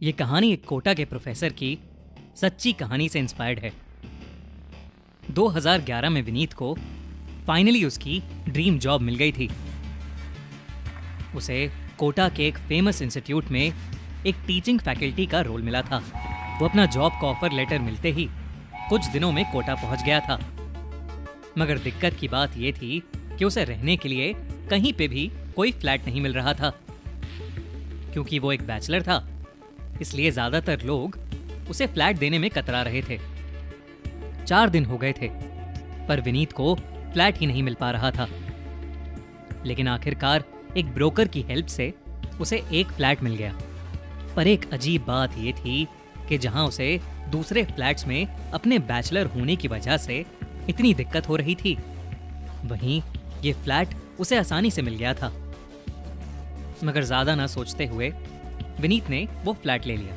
ये कहानी एक कोटा के प्रोफेसर की सच्ची कहानी से इंस्पायर्ड है। 2011 में विनीत को फाइनली उसकी ड्रीम जॉब मिल गई थी। उसे कोटा के एक फेमस इंस्टीट्यूट में एक टीचिंग फैकल्टी का रोल मिला था। वो अपना जॉब का ऑफर लेटर मिलते ही कुछ दिनों में कोटा पहुंच गया था। मगर दिक्कत की बात यह थी कि उसे रहने के लिए कहीं पे भी कोई फ्लैट नहीं मिल रहा था। क्योंकि वो एक बैचलर था, इसलिए ज्यादातर लोग उसे फ्लैट देने में कतरा रहे थे। 4 दिन हो गए थे, पर विनीत को फ्लैट ही नहीं मिल पा रहा था। लेकिन आखिरकार एक ब्रोकर की हेल्प से उसे एक फ्लैट मिल गया। पर एक अजीब बात यह थी कि जहां उसे दूसरे फ्लैट्स में अपने बैचलर होने की वजह से इतनी दिक्कत हो रही थी, वहीं ये फ्लैट उसे आसानी से मिल गया था। मगर ज्यादा ना सोचते हुए विनीत ने वो फ्लैट ले लिया।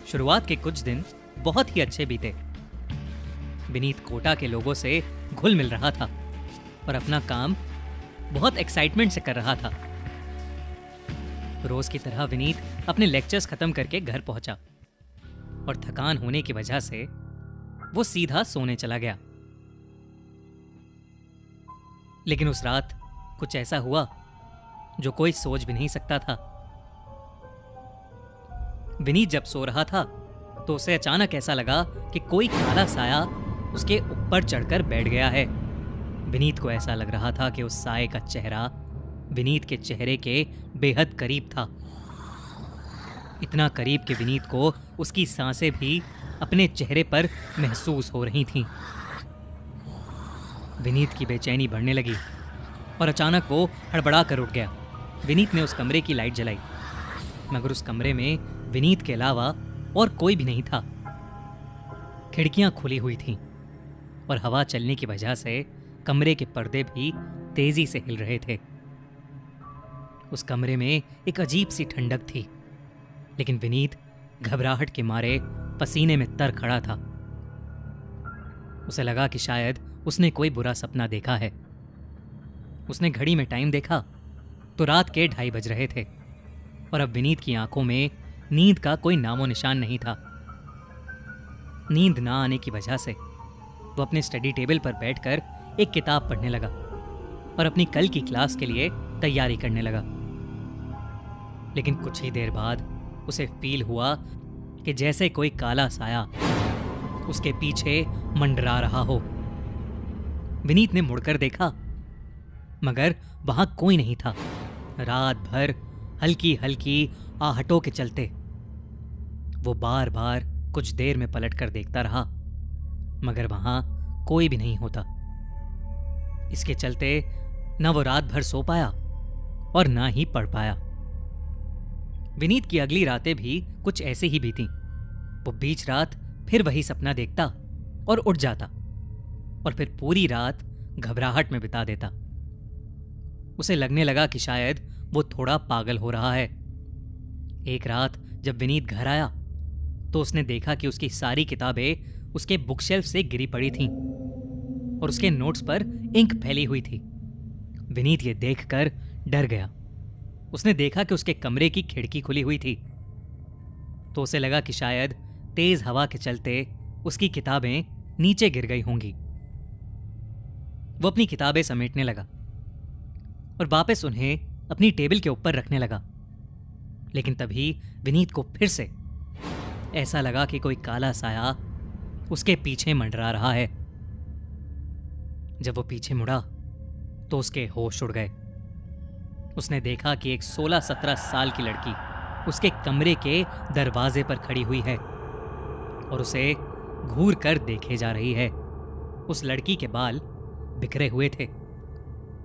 शुरुआत के कुछ दिन बहुत ही अच्छे बीते। विनीत कोटा के लोगों से घुल मिल रहा था और अपना काम बहुत एक्साइटमेंट से कर रहा था। रोज की तरह विनीत अपने लेक्चर्स खत्म करके घर पहुंचा और थकान होने की वजह से वो सीधा सोने चला गया। लेकिन उस रात कुछ ऐसा हुआ जो कोई सोच भी नहीं सकता था। विनीत जब सो रहा था तो उसे अचानक ऐसा लगा कि कोई काला साया उसके ऊपर चढ़कर बैठ गया है। विनीत को ऐसा लग रहा था कि उस साये का चेहरा विनीत के चेहरे के बेहद करीब था। इतना करीब कि विनीत को उसकी सांसें भी अपने चेहरे पर महसूस हो रही थीं। विनीत की बेचैनी बढ़ने लगी और अचानक वो हड़बड़ा कर उठ गया। विनीत ने उस कमरे की लाइट जलाई, मगर उस कमरे में विनीत के अलावा और कोई भी नहीं था। खिड़कियां खुली हुई थीं और हवा चलने की वजह से कमरे के पर्दे भी तेजी से हिल रहे थे। उस कमरे में एक अजीब सी ठंडक थी, लेकिन विनीत घबराहट के मारे पसीने में तर खड़ा था। उसे लगा कि शायद उसने कोई बुरा सपना देखा है। उसने घड़ी में टाइम देखा तो रात के 2:30 बज रहे थे और अब विनीत की आंखों में नींद का कोई नामो निशान नहीं था। नींद ना आने की वजह से वो अपने स्टडी टेबल पर बैठकर एक किताब पढ़ने लगा और अपनी कल की क्लास के लिए तैयारी करने लगा। लेकिन कुछ ही देर बाद उसे फील हुआ कि जैसे कोई काला साया उसके पीछे मंडरा रहा हो। विनीत ने मुड़कर देखा, मगर वहां कोई नहीं था। रात भर हल्की हल्की आहटों के चलते वो बार बार कुछ देर में पलटकर देखता रहा, मगर वहां कोई भी नहीं होता। इसके चलते ना वो रात भर सो पाया और ना ही पढ़ पाया। विनीत की अगली रातें भी कुछ ऐसे ही बीती। वो बीच रात फिर वही सपना देखता और उठ जाता और फिर पूरी रात घबराहट में बिता देता। उसे लगने लगा कि शायद वो थोड़ा पागल हो रहा है। एक रात जब विनीत घर आया तो उसने देखा कि उसकी सारी किताबें उसके बुकशेल्फ से गिरी पड़ी थीं और उसके नोट्स पर इंक फैली हुई थी। विनीत ये देखकर डर गया। उसने देखा कि उसके कमरे की खिड़की खुली हुई थी, तो उसे लगा कि शायद तेज हवा के चलते उसकी किताबें नीचे गिर गई होंगी। वो अपनी किताबें समेटने लगा और वापस उन्हें अपनी टेबल के ऊपर रखने लगा। लेकिन तभी विनीत को फिर से ऐसा लगा कि कोई काला साया उसके पीछे मंडरा रहा है। जब वो पीछे मुड़ा तो उसके होश उड़ गए। उसने देखा कि एक 16-17 साल की लड़की उसके कमरे के दरवाजे पर खड़ी हुई है और उसे घूर कर देखे जा रही है। उस लड़की के बाल बिखरे हुए थे,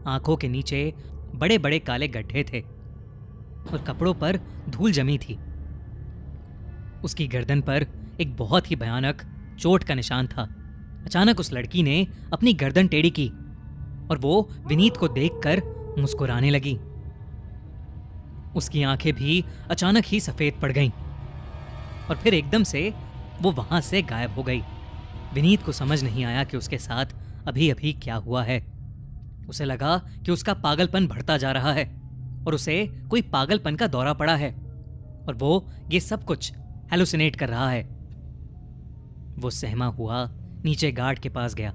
आंखों के नीचे बड़े बड़े काले गड्ढे थे और कपड़ों पर धूल जमी थी। उसकी गर्दन पर एक बहुत ही भयानक चोट का निशान था। अचानक उस लड़की ने अपनी गर्दन टेढ़ी की और वो विनीत को देखकर मुस्कुराने लगी। उसकी आंखें भी अचानक ही सफेद पड़ गईं और फिर एकदम से वो वहां से गायब हो गई। विनीत को समझ नहीं आया कि उसके साथ अभी अभी क्या हुआ है। उसे लगा कि उसका पागलपन बढ़ता जा रहा है और उसे कोई पागलपन का दौरा पड़ा है। और वो ये सब कुछ हेलुसिनेट कर रहा है। वो सहमा हुआ नीचे गार्ड के पास गया,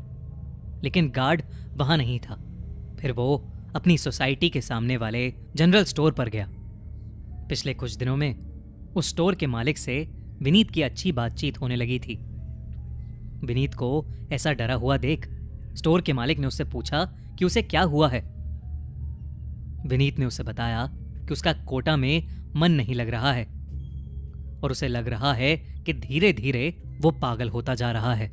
लेकिन गार्ड वहां नहीं था। फिर वो अपनी सोसाइटी के सामने वाले जनरल स्टोर पर गया। पिछले कुछ दिनों में उस स्टोर के मालिक से विनीत की अच्छी बातचीत होने लगी थी। विनीत को ऐसा डरा हुआ देख स्टोर के मालिक ने उससे पूछा कि उसे क्या हुआ है। विनीत ने उसे बताया कि उसका कोटा में मन नहीं लग रहा है और उसे लग रहा है कि धीरे धीरे वो पागल होता जा रहा है।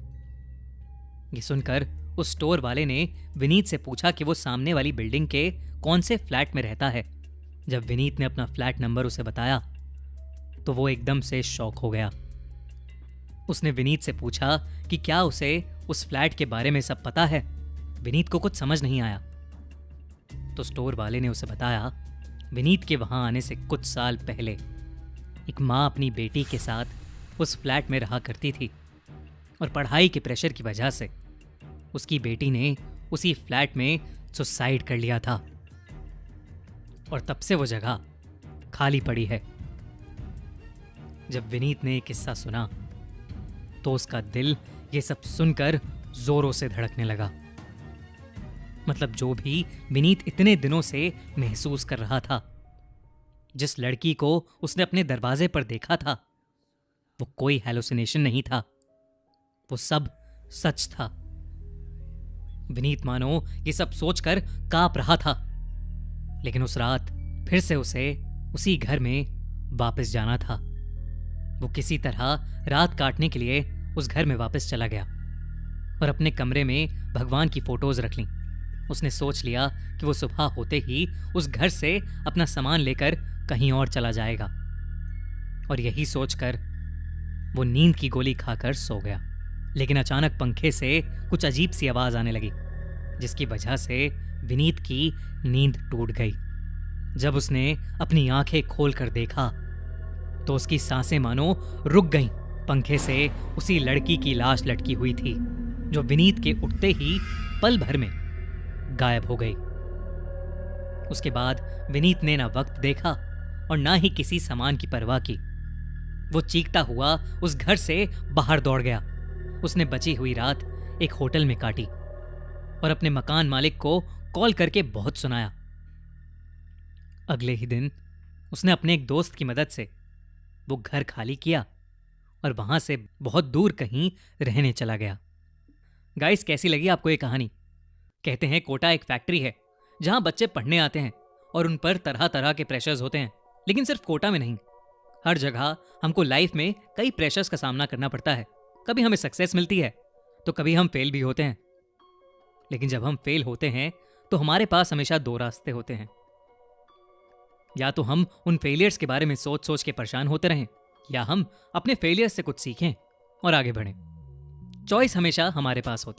ये सुनकर उस स्टोर वाले ने विनीत से पूछा कि वो सामने वाली बिल्डिंग के कौन से फ्लैट में रहता है। जब विनीत ने अपना फ्लैट नंबर उसे बताया तो वो एकदम से शॉक हो गया। उसने विनीत से पूछा कि क्या उसे उस फ्लैट के बारे में सब पता है। विनीत को कुछ समझ नहीं आया। तो स्टोर वाले ने उसे बताया, विनीत के वहां आने से कुछ साल पहले एक माँ अपनी बेटी के साथ उस फ्लैट में रहा करती थी और पढ़ाई के प्रेशर की वजह से उसकी बेटी ने उसी फ्लैट में सुसाइड कर लिया था और तब से वो जगह खाली पड़ी है। जब विनीत ने ये किस्सा सुना तो उसका दिल ये सब सुनकर जोरों से धड़कने लगा। मतलब जो भी विनीत इतने दिनों से महसूस कर रहा था, जिस लड़की को उसने अपने दरवाजे पर देखा था, वो कोई हैलुसिनेशन नहीं था, वो सब सच था। विनीत मानो ये सब सोचकर कांप रहा था। लेकिन उस रात फिर से उसे उसी घर में वापस जाना था। वो किसी तरह रात काटने के लिए उस घर में वापस चला गया और अपने कमरे में भगवान की फोटोज रख लीं। उसने सोच लिया कि वो सुबह होते ही उस घर से अपना सामान लेकर कहीं और चला जाएगा और यही सोचकर वो नींद की गोली खाकर सो गया। लेकिन अचानक पंखे से कुछ अजीब सी आवाज आने लगी, जिसकी वजह से विनीत की नींद टूट गई। जब उसने अपनी आंखें खोलकर देखा तो उसकी सांसें मानो रुक गईं। पंखे से उसी लड़की की लाश लटकी हुई थी जो विनीत के उठते ही पल भर में गायब हो गई। उसके बाद विनीत ने ना वक्त देखा और ना ही किसी सामान की परवाह की। वो चीखता हुआ उस घर से बाहर दौड़ गया। उसने बची हुई रात एक होटल में काटी और अपने मकान मालिक को कॉल करके बहुत सुनाया। अगले ही दिन उसने अपने एक दोस्त की मदद से वो घर खाली किया और वहां से बहुत दूर कहीं रहने चला गया। गाइस, कैसी लगी आपको ये कहानी? कहते हैं कोटा एक फैक्ट्री है जहां बच्चे पढ़ने आते हैं और उन पर तरह तरह के प्रेशर्स होते हैं। लेकिन सिर्फ कोटा में नहीं, हर जगह हमको लाइफ में कई प्रेशर्स का सामना करना पड़ता है। कभी हमें सक्सेस मिलती है तो कभी हम फेल भी होते हैं। लेकिन जब हम फेल होते हैं तो हमारे पास हमेशा दो रास्ते होते हैं। या तो हम उन फेलियर्स के बारे में सोच सोच के परेशान होते रहें, या हम अपने फेलियर्स से कुछ सीखें और आगे बढ़ें। चॉइस हमेशा हमारे पास होती है।